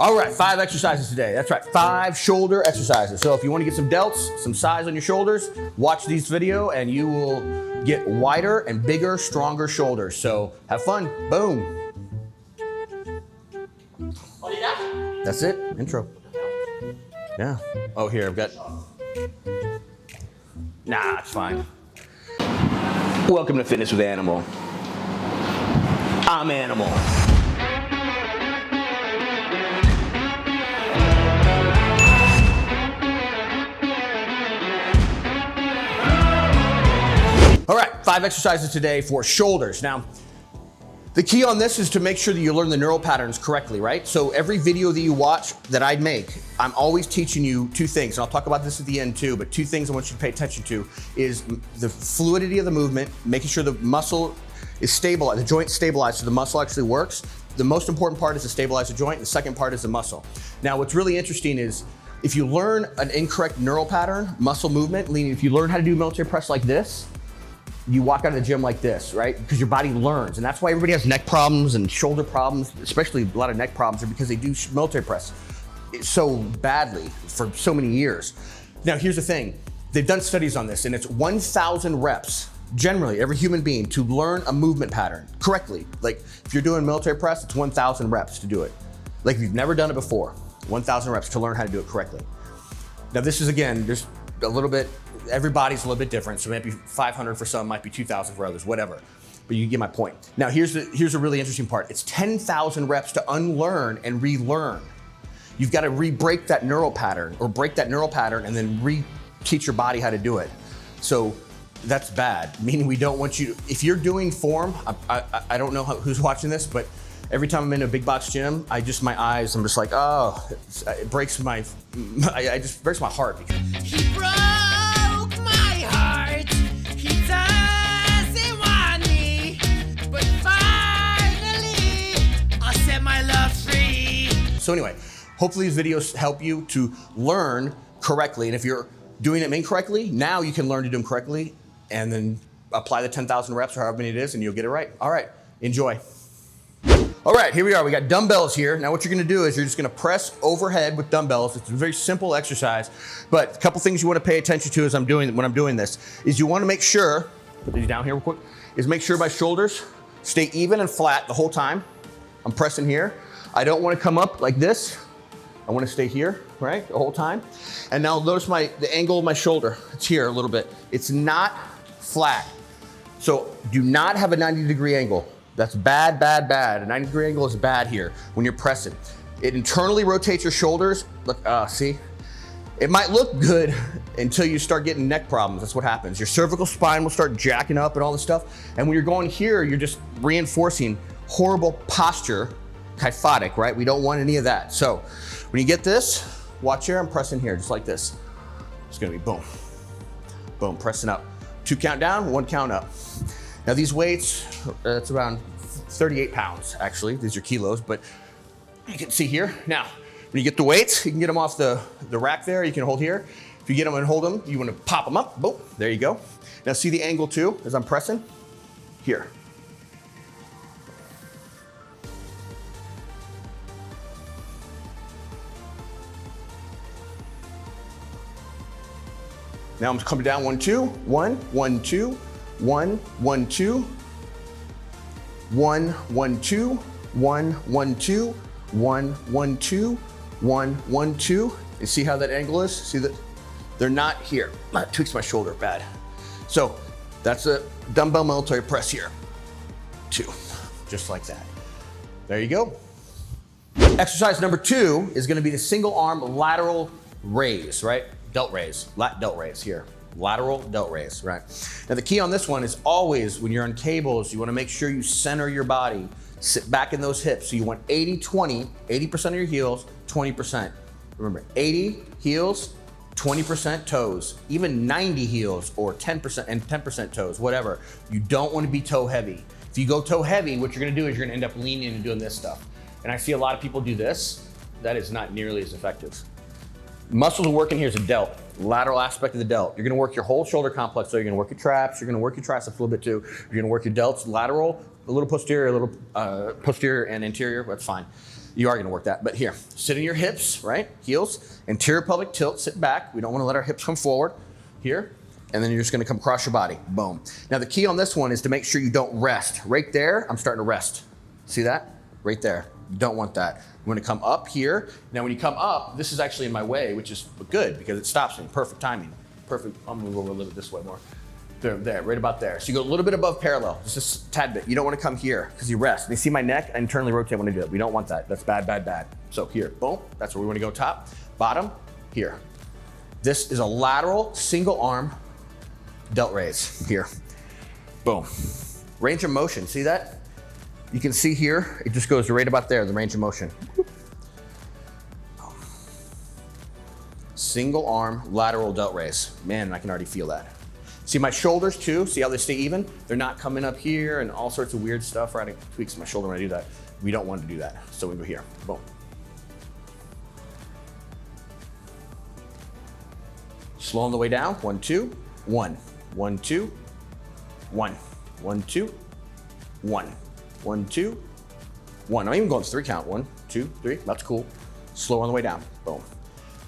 All right, 5 exercises today. That's right, 5 shoulder exercises. So if you want to get some delts, some size on your shoulders, watch these video and you will get wider and bigger, stronger shoulders. So have fun, boom. That's it, intro. Yeah. Oh, here, I've got, nah, it's fine. Welcome to Fitness with Animal. I'm Animal. All right, 5 exercises today for shoulders. Now, the key on this is to make sure that you learn the neural patterns correctly, right? So every video that you watch that I make, I'm always teaching you 2 things, and I'll talk about this at the end too, but 2 things I want you to pay attention to is the fluidity of the movement, making sure the muscle is stabilized, the joint's stabilized so the muscle actually works. The most important part is to stabilize the joint, and the second part is the muscle. Now, what's really interesting is if you learn an incorrect neural pattern, muscle movement, meaning if you learn how to do military press like this, you walk out of the gym like this, right? Because your body learns. And that's why everybody has neck problems and shoulder problems, especially a lot of neck problems, are because they do military press so badly for so many years. Now, here's the thing. They've done studies on this, and it's 1,000 reps, generally, every human being, to learn a movement pattern correctly. Like, if you're doing military press, it's 1,000 reps to do it. Like, if you've never done it before, 1,000 reps to learn how to do it correctly. Now, this is, again, there's a little bit, everybody's a little bit different, so maybe 500 for some, might be 2,000 for others, whatever. But you get my point. Now here's a really interesting part. It's 10,000 reps to unlearn and relearn. You've got to re-break that neural pattern, or break that neural pattern and then re-teach your body how to do it. So that's bad, meaning we don't want you, if you're doing form, I don't know who's watching this, but every time I'm in a big box gym, I'm just like, oh, it breaks my, it just breaks my heart. He broke my heart. He doesn't want me, but finally I'll set my love free. So anyway, hopefully these videos help you to learn correctly. And if you're doing them incorrectly, now you can learn to do them correctly and then apply the 10,000 reps or however many it is and you'll get it right. All right, enjoy. All right, here we are. We got dumbbells here. Now what you're gonna do is you're just gonna press overhead with dumbbells. It's a very simple exercise, but a couple things you wanna pay attention to when I'm doing this is you wanna make sure, put these down here real quick, is make sure my shoulders stay even and flat the whole time. I'm pressing here. I don't wanna come up like this. I wanna stay here, right, the whole time. And now notice the angle of my shoulder. It's here a little bit. It's not flat. So do not have a 90-degree angle. That's bad, bad, bad. A 90-degree angle is bad here when you're pressing. It internally rotates your shoulders. Look, see? It might look good until you start getting neck problems. That's what happens. Your cervical spine will start jacking up and all this stuff. And when you're going here, you're just reinforcing horrible posture, kyphotic, right? We don't want any of that. So when you get this, watch here, I'm pressing here, just like this. It's gonna be boom, boom, pressing up. 2 count down, 1 count up. Now these weights, it's around 38 pounds, actually. These are kilos, but you can see here. Now, when you get the weights, you can get them off the rack there, you can hold here. If you get them and hold them, you wanna pop them up, boom, there you go. Now see the angle too, as I'm pressing? Here. Now I'm coming down 1, 2, 1, 1, 2, 1, 1, 2, 1, 1, 2, 1, 1, 2, 1, 1, 2, 1, 1, 2. You see how that angle is? See that? They're not here. That tweaks my shoulder bad. So that's a dumbbell military press here. 2, just like that. There you go. Exercise number 2 is gonna be the single arm lateral raise, right? Delt raise, delt raise here. Lateral delt raise, right? Now the key on this one is always when you're on cables, you wanna make sure you center your body, sit back in those hips. So you want 80-20, 80% of your heels, 20%. Remember, 80 heels, 20% toes, even 90 heels or 10% and 10% toes, whatever. You don't wanna be toe heavy. If you go toe heavy, what you're gonna do is you're gonna end up leaning and doing this stuff. And I see a lot of people do this. That is not nearly as effective. Muscles are working here is a delt, lateral aspect of the delt. You're gonna work your whole shoulder complex, so you're gonna work your traps, you're gonna work your triceps a little bit too. You're gonna work your delts, lateral, a little posterior and anterior, that's fine. You are gonna work that, but here, sit in your hips, right? Heels, anterior pelvic tilt, sit back. We don't wanna let our hips come forward. Here, and then you're just gonna come across your body, boom. Now the key on this one is to make sure you don't rest. Right there, I'm starting to rest. See that? Right there, you don't want that. You wanna come up here. Now when you come up, this is actually in my way, which is good because it stops me, perfect timing. Perfect, I'm gonna go a little bit this way more. There, right about there. So you go a little bit above parallel, just a tad bit. You don't wanna come here because you rest. And you see my neck, I internally rotate when I do it. We don't want that, that's bad, bad, bad. So here, boom, that's where we wanna go top, bottom, here. This is a lateral single arm delt raise, here. Boom. Range of motion, see that? You can see here, it just goes right about there, the range of motion. Single arm lateral delt raise. Man, I can already feel that. See my shoulders too, see how they stay even? They're not coming up here and all sorts of weird stuff, right? It tweaks my shoulder when I do that. We don't want to do that. So we go here, boom. Slow on the way down, 1, 2, 1, 1, 2, 1, 1, 2, 1, 1, 2, 1. I'm even going 3 count, 1, 2, 3, that's cool. Slow on the way down, boom.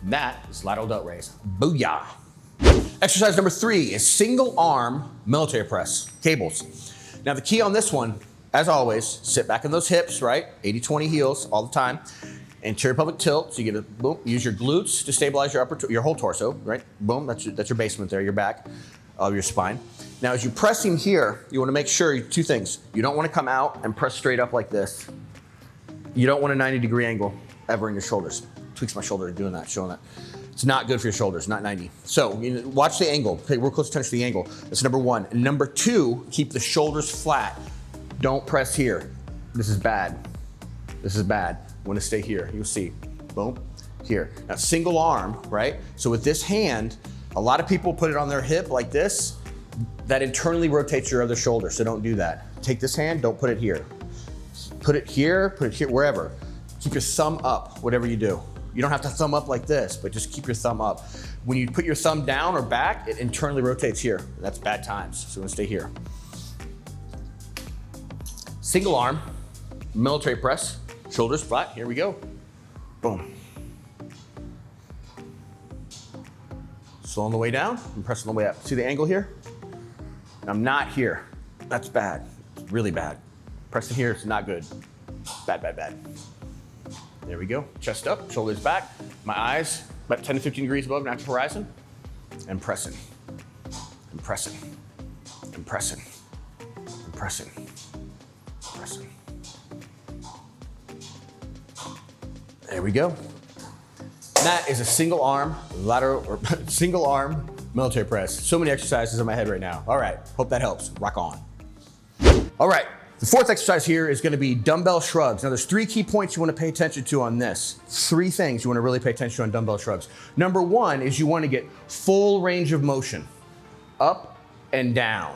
That is lateral delt raise, booyah. Exercise number 3 is single arm military press, cables. Now the key on this one, as always, sit back in those hips, right? 80-20 heels all the time. Anterior pelvic tilt, so you get a boom. Use your glutes to stabilize your whole torso, right? Boom, that's your basement there, your back of your spine. Now as you press in here, you wanna make sure 2 things. You don't wanna come out and press straight up like this. You don't want a 90-degree angle ever in your shoulders. Tweaks my shoulder doing that, showing that. It's not good for your shoulders, not 90. So watch the angle, pay real close attention to the angle. That's number 1. And number 2, keep the shoulders flat. Don't press here. This is bad. This is bad. Want to stay here, you'll see, boom, here. Now single arm, right? So with this hand, a lot of people put it on their hip like this. That internally rotates your other shoulder, so don't do that. Take this hand, don't put it here. Put it here, wherever. Keep your thumb up, whatever you do. You don't have to thumb up like this, but just keep your thumb up. When you put your thumb down or back, it internally rotates here. That's bad times, so we're gonna stay here. Single arm, military press, shoulders flat, here we go. Boom. Slow on the way down and press on the way up. See the angle here? I'm not here. That's bad, it's really bad. Pressing here, it's not good. Bad, bad, bad. There we go, chest up, shoulders back. My eyes about 10 to 15 degrees above natural horizon. And pressing, and pressing, and pressing, and pressing, pressing. There we go. That is a single arm lateral or single arm military press. So many exercises in my head right now. All right, hope that helps. Rock on. All right, the 4th exercise here is gonna be dumbbell shrugs. Now there's 3 key points you wanna pay attention to on this. 3 things you wanna really pay attention to on dumbbell shrugs. Number 1 is you wanna get full range of motion, up and down.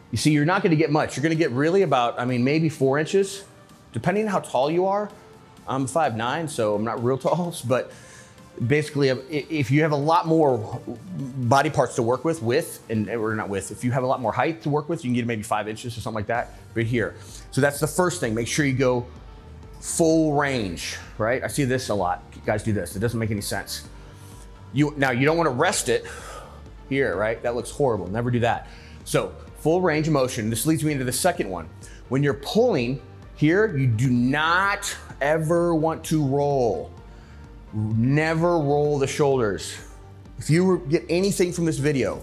You see, you're not gonna get much. You're gonna get really about, maybe 4 inches, depending on how tall you are. I'm 5'9", so I'm not real tall, but basically, if you have a lot more body parts to work with, if you have a lot more height to work with, you can get maybe 5 inches or something like that, right here. So that's the first thing. Make sure you go full range, right? I see this a lot. You guys do this. It doesn't make any sense. Now, you don't want to rest it here, right? That looks horrible. Never do that. So full range of motion. This leads me into the second one. When you're pulling here, you do not ever want to roll. Never roll the shoulders. If you get anything from this video,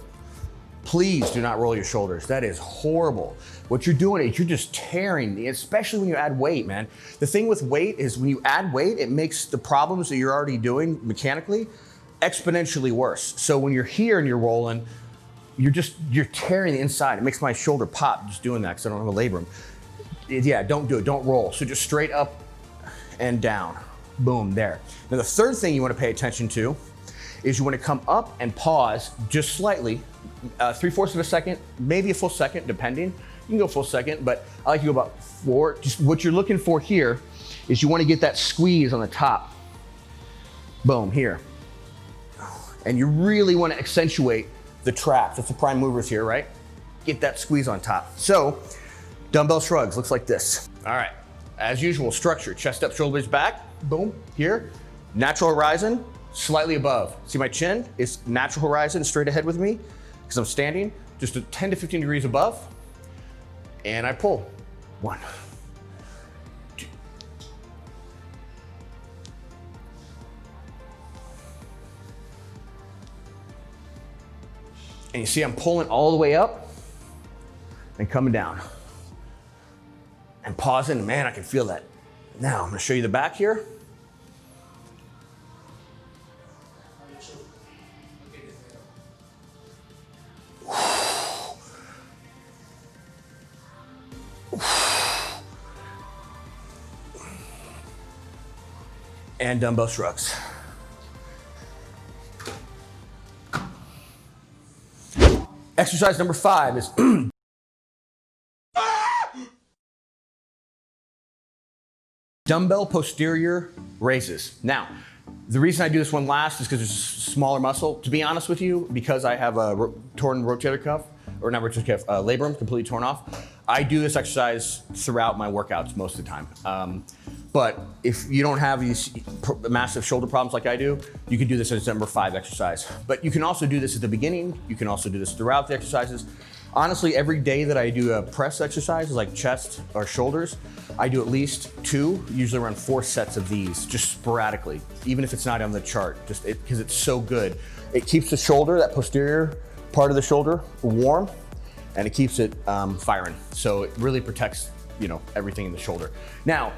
please do not roll your shoulders. That is horrible. What you're doing is you're just tearing, especially when you add weight, man. The thing with weight is when you add weight, it makes the problems that you're already doing mechanically exponentially worse. So when you're here and you're rolling, you're tearing the inside. It makes my shoulder pop just doing that because I don't have a labrum. Yeah, don't do it, don't roll. So just straight up and down. Boom, there. Now the third thing you want to pay attention to is you want to come up and pause just slightly, 3/4 of a second, maybe a full second, depending. You can go full second, but I like to go about 4. Just what you're looking for here is you want to get that squeeze on the top. Boom, here. And you really want to accentuate the traps. That's the prime movers here, right? Get that squeeze on top. So, dumbbell shrugs looks like this. All right. as usual, structure, chest up, shoulder blades back, boom, here. Natural horizon, slightly above. See my chin is natural horizon, straight ahead with me, because I'm standing just 10 to 15 degrees above. And I pull. 1, 2. And you see I'm pulling all the way up and coming down. And pausing, man, I can feel that. Now I'm gonna show you the back here. And dumbbell shrugs. Exercise number 5 is dumbbell posterior raises. Now, the reason I do this one last is because it's a smaller muscle. To be honest with you, because I have a torn rotator cuff, or not rotator cuff, labrum completely torn off, I do this exercise throughout my workouts most of the time. But if you don't have these massive shoulder problems like I do, you can do this as number 5 exercise. But you can also do this at the beginning. You can also do this throughout the exercises. Honestly, every day that I do a press exercise, like chest or shoulders, I do at least 2, usually around 4 sets of these, just sporadically, even if it's not on the chart, just because it's so good. It keeps the shoulder, that posterior part of the shoulder, warm, and it keeps it firing. So it really protects, everything in the shoulder. Now,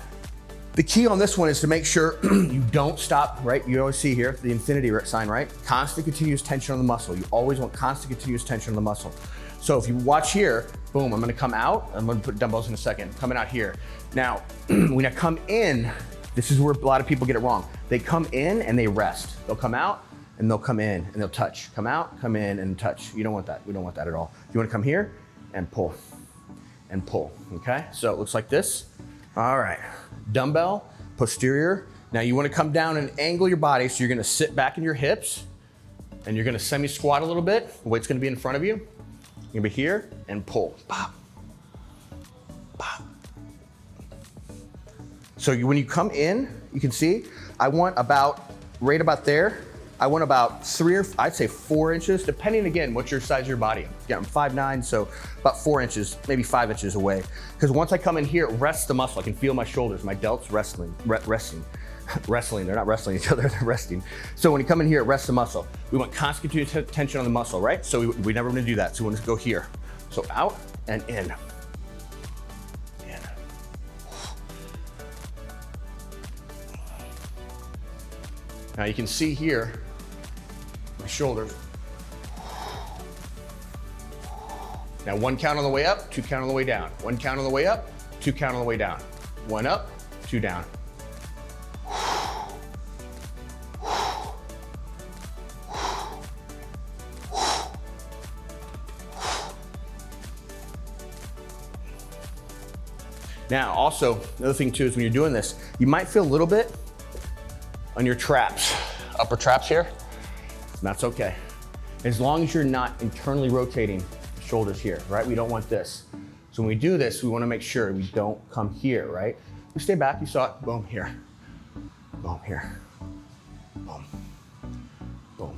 the key on this one is to make sure you don't stop, right? You always see here, the infinity sign, right? Constant continuous tension on the muscle. You always want constant continuous tension on the muscle. So if you watch here, boom, I'm gonna come out. I'm gonna put dumbbells in a second, coming out here. Now, when I come in, this is where a lot of people get it wrong. They come in and they rest. They'll come out and they'll come in and they'll touch. Come out, come in and touch. You don't want that, we don't want that at all. You wanna come here and pull, okay? So it looks like this. All right, dumbbell, posterior. Now you wanna come down and angle your body, so you're gonna sit back in your hips and you're gonna semi-squat a little bit. The weight's gonna be in front of you. You're gonna be here and pull, pop, pop. So when you come in, you can see, I want right about there, I want about 3 or I'd say 4 inches, depending again, what's your size of your body. Yeah, I'm 5'9", so about 4 inches, maybe 5 inches away. Because once I come in here, it rests the muscle. I can feel my shoulders, my delts resting. They're not wrestling each other, they're resting. So when you come in here, it rests the muscle. We want constant continuous tension on the muscle, right? So we never want to do that. So we want to go here. So out and in. Now you can see here, my shoulders. Now 1 count on the way up, 2 count on the way down. 1 count on the way up, 2 count on the way down. 1 up, 2 down. Now, also, another thing too is when you're doing this, you might feel a little bit on your traps, upper traps here, and that's okay. As long as you're not internally rotating the shoulders here, right? We don't want this. So when we do this, we wanna make sure we don't come here, right? We stay back, you saw it, boom, here, boom, here, boom, boom.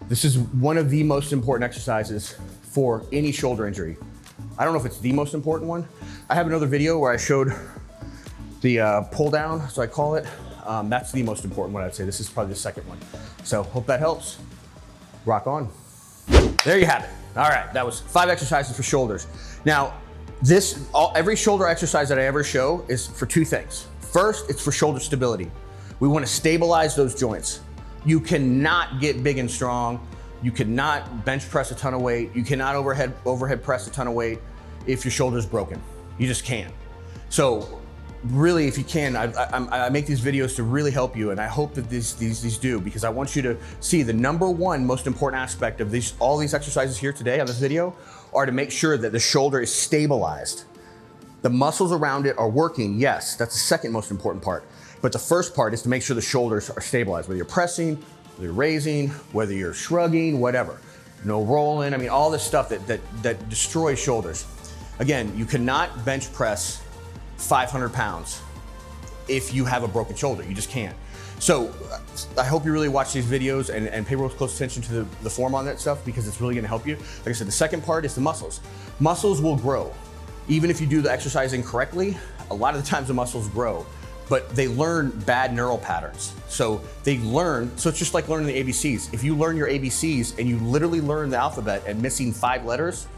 This is one of the most important exercises for any shoulder injury. I don't know if it's the most important one. I have another video where I showed the pull down, so I call it. That's the most important one, I'd say. This is probably the second one. So hope that helps. Rock on. There you have it. All right, that was 5 exercises for shoulders. Now, every shoulder exercise that I ever show is for 2 things. First, it's for shoulder stability. We want to stabilize those joints. You cannot get big and strong. You cannot bench press a ton of weight. You cannot overhead press a ton of weight if your shoulder's broken. You just can't. So really, if you can, I make these videos to really help you, and I hope that these do, because I want you to see the number 1 most important aspect of all these exercises here today on this video are to make sure that the shoulder is stabilized. The muscles around it are working, yes, that's the second most important part. But the first part is to make sure the shoulders are stabilized, whether you're pressing, whether you're raising, whether you're shrugging, whatever. No rolling, I mean, all this stuff that destroys shoulders. Again, you cannot bench press 500 pounds if you have a broken shoulder. You just can't. So I hope you really watch these videos and pay real close attention to the form on that stuff, because it's really gonna help you. Like I said, the second part is the muscles. Muscles will grow. Even if you do the exercise incorrectly, a lot of the times the muscles grow, but they learn bad neural patterns. So it's just like learning the ABCs. If you learn your ABCs and you literally learn the alphabet and missing 5 letters,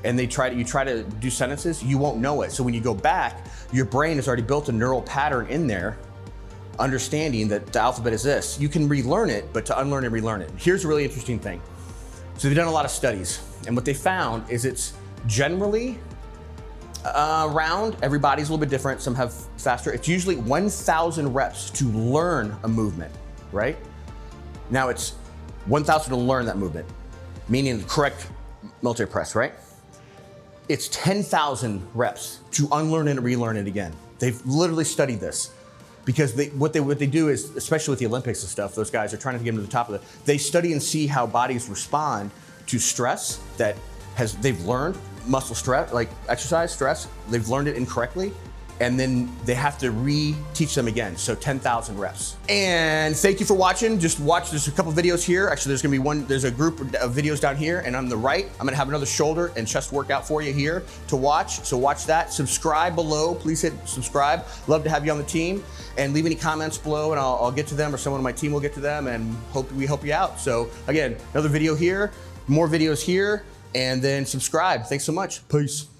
and you try to do sentences, you won't know it. So when you go back, your brain has already built a neural pattern in there, understanding that the alphabet is this. You can relearn it, but to unlearn and relearn it. Here's a really interesting thing. So they've done a lot of studies, and what they found is it's generally around, everybody's a little bit different, some have faster. It's usually 1,000 reps to learn a movement, right? Now it's 1,000 to learn that movement, meaning the correct military press, right? It's 10,000 reps to unlearn it and relearn it again. They've literally studied this. Because what they do is, especially with the Olympics and stuff, those guys are trying to get them to the top of it. They study and see how bodies respond to stress that they've learned, muscle stress, like exercise stress, they've learned it incorrectly, and then they have to re-teach them again. So 10,000 reps. And thank you for watching. Just watch, there's a couple videos here. Actually, there's a group of videos down here, and on the right, I'm gonna have another shoulder and chest workout for you here to watch. So watch that. Subscribe below, please hit subscribe. Love to have you on the team, and leave any comments below and I'll get to them, or someone on my team will get to them, and we help you out. So again, another video here, more videos here, and then subscribe. Thanks so much. Peace.